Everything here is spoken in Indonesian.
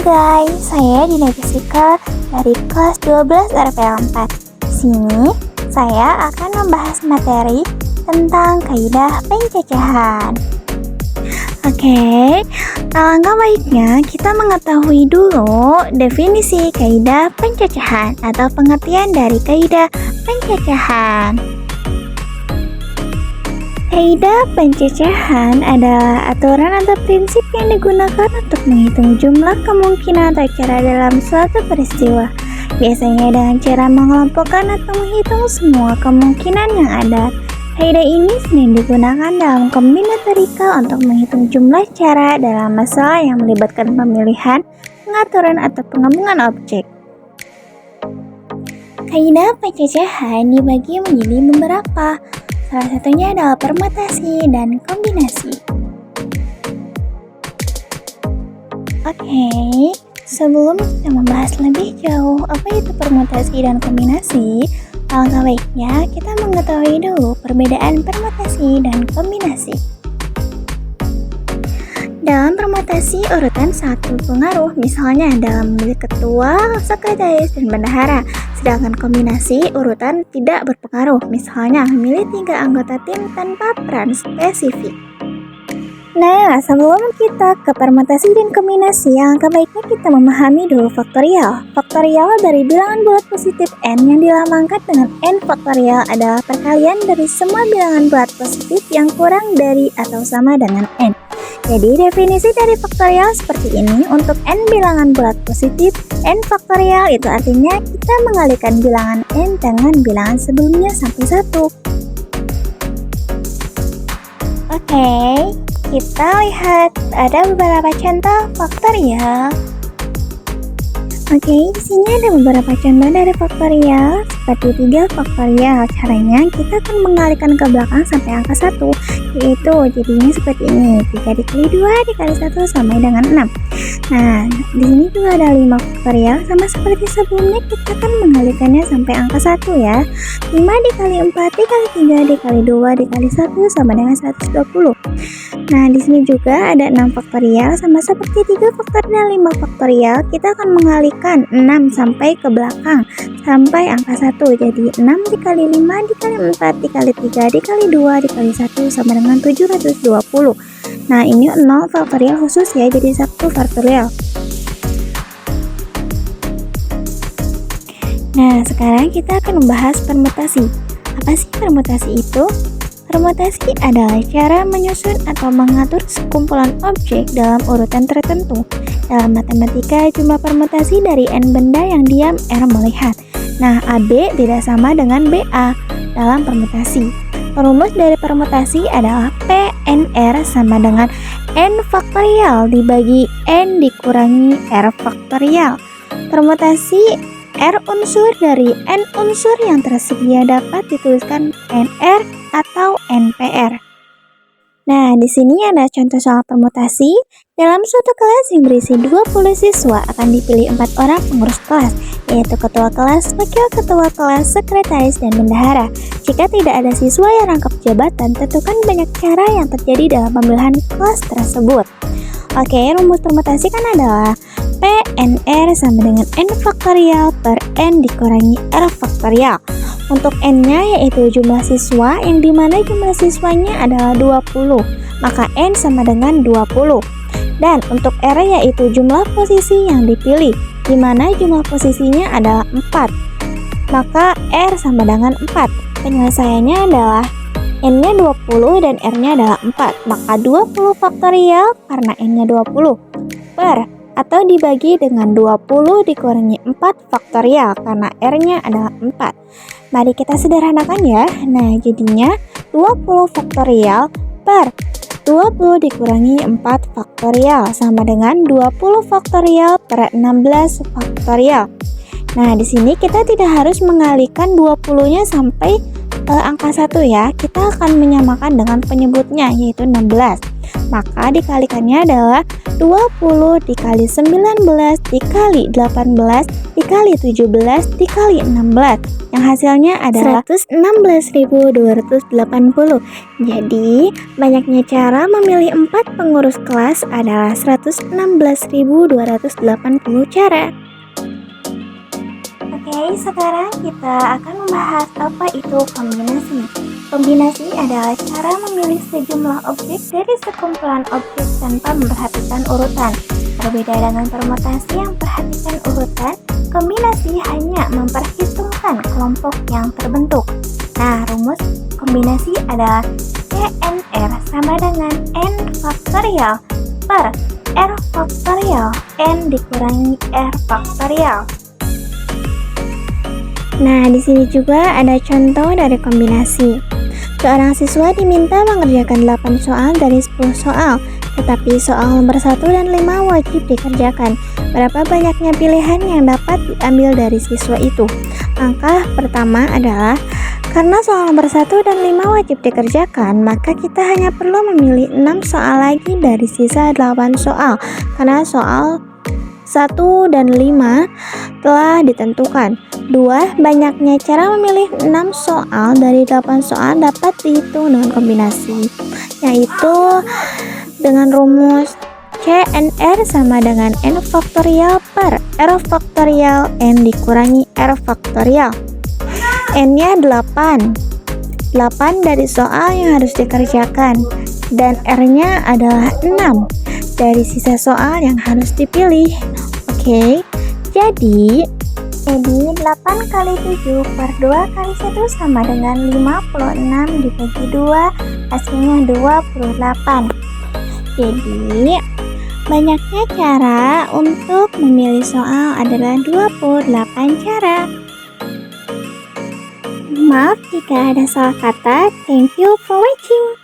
guys, saya Dina Jessica dari kelas 12 RPL 4. Di sini saya akan membahas materi tentang kaidah pencacahan. Oke, alangkah baiknya kita mengetahui dulu definisi kaidah pencacahan atau pengertian dari kaidah pencacahan. Kaidah pencacahan adalah aturan atau prinsip yang digunakan untuk menghitung jumlah kemungkinan atau cara dalam suatu peristiwa. Biasanya dengan cara mengelompokkan atau menghitung semua kemungkinan yang ada. Kaidah ini sering digunakan dalam kombinatorika untuk menghitung jumlah cara dalam masalah yang melibatkan pemilihan, pengaturan, atau penggabungan objek. Kaidah pencacahan dibagi menjadi beberapa. Salah satunya adalah permutasi dan kombinasi. Oke, sebelum kita membahas lebih jauh apa itu permutasi dan kombinasi, alangkah baiknya kita mengetahui dulu perbedaan permutasi dan kombinasi. Dalam permutasi, urutan satu pengaruh, misalnya dalam memilih ketua, sekretaris, dan bendahara. Sedangkan kombinasi, urutan tidak berpengaruh, misalnya memilih 3 anggota tim tanpa peran spesifik. Nah, sebelum kita ke permutasi dan kombinasi, alangkah baiknya kita memahami dulu faktorial. Faktorial dari bilangan bulat positif n yang dilambangkan dengan n faktorial adalah perkalian dari semua bilangan bulat positif yang kurang dari atau sama dengan n. Jadi definisi dari faktorial seperti ini. Untuk n bilangan bulat positif, n faktorial itu artinya kita mengalikan bilangan n dengan bilangan sebelumnya sampai 1. Oke, kita lihat ada beberapa contoh faktorial. Oke, di sini ada beberapa contoh dari faktorial seperti 3 faktorial. Caranya kita akan mengalihkan ke belakang sampai angka 1, yaitu jadinya seperti ini. 3 dikali 2 dikali 1 sama dengan 6. Nah, di sini juga ada 5 faktorial, sama seperti sebelumnya kita akan mengalihkannya sampai angka 1 ya. 5 dikali 4 dikali 3 dikali 2 dikali 1 sama dengan 120. Nah, di sini juga ada 6 faktorial, sama seperti 3 faktorial dan 5 faktorial, kita akan mengalihkan 6 sampai ke belakang sampai angka 1. Jadi 6 dikali 5 dikali 4 dikali 3 dikali 2 dikali 1 sama dengan 720. Nah, ini 0 faktorial khusus ya, jadi 1 faktorial. Nah, sekarang kita akan membahas permutasi. Apa sih permutasi itu? Permutasi adalah cara menyusun atau mengatur sekumpulan objek dalam urutan tertentu. Dalam matematika, jumlah permutasi dari n benda yang diam R melihat. Nah, AB tidak sama dengan BA dalam permutasi. Rumus dari permutasi adalah PNR sama dengan n faktorial dibagi n dikurangi R faktorial. Permutasi R unsur dari n unsur yang tersedia dapat dituliskan NR atau NPR. Nah, di sini ada contoh soal permutasi. Dalam suatu kelas yang berisi 20 siswa akan dipilih 4 orang pengurus kelas, yaitu ketua kelas, wakil ketua kelas, sekretaris, dan bendahara. Jika tidak ada siswa yang rangkap jabatan, tentukan banyak cara yang terjadi dalam pemilihan kelas tersebut. Oke, rumus permutasi kan adalah PNR sama dengan n faktorial per n dikurangi R faktorial. Untuk n-nya yaitu jumlah siswa, yang dimana jumlah siswanya adalah 20, maka n sama dengan 20. Dan untuk R yaitu jumlah posisi yang dipilih, dimana jumlah posisinya adalah 4, maka R sama dengan 4. Penyelesaiannya adalah n-nya 20 dan R-nya adalah 4, maka 20 faktorial karena n-nya 20 per atau dibagi dengan 20 dikurangi 4 faktorial karena R-nya adalah 4. Mari kita sederhanakan ya. Nah, jadinya 20 faktorial per 20 dikurangi 4 faktorial sama dengan 20 faktorial per 16 faktorial. Nah, di sini kita tidak harus mengalihkan 20-nya sampai angka 1 ya. Kita akan menyamakan dengan penyebutnya yaitu 16. maka dikalikannya adalah 20 dikali 19 dikali 18 dikali 17 dikali 16, yang hasilnya adalah 116.280. Jadi banyaknya cara memilih 4 pengurus kelas adalah 116.280 cara. Oke, sekarang kita akan membahas apa itu kombinasi. Kombinasi adalah cara memilih sejumlah objek dari sekumpulan objek tanpa memperhatikan urutan. Berbeda dengan permutasi yang perhatikan urutan, kombinasi hanya memperhitungkan kelompok yang terbentuk. Nah, rumus kombinasi adalah CNR sama dengan N faktorial per R faktorial N dikurangi R faktorial. Nah, di sini juga ada contoh dari kombinasi. Seorang siswa diminta mengerjakan 8 soal dari 10 soal, tetapi soal nomor 1 dan 5 wajib dikerjakan. Berapa banyaknya pilihan yang dapat diambil dari siswa itu? Langkah pertama adalah, karena soal nomor 1 dan 5 wajib dikerjakan, maka kita hanya perlu memilih 6 soal lagi dari sisa 8 soal, karena soal 1 dan 5 telah ditentukan. 2. Banyaknya cara memilih 6 soal dari 8 soal dapat dihitung dengan kombinasi, yaitu dengan rumus CNR sama dengan N faktorial per R faktorial N dikurangi R faktorial. N-nya 8 dari soal yang harus dikerjakan, dan R-nya adalah 6 dari sisa soal yang harus dipilih. Oke, jadi 8 kali 7 per 2 kali 1 sama dengan 56 dibagi 2, hasilnya 28. Jadi banyaknya cara untuk memilih soal adalah 28 cara. Maaf jika ada salah kata. Thank you for watching.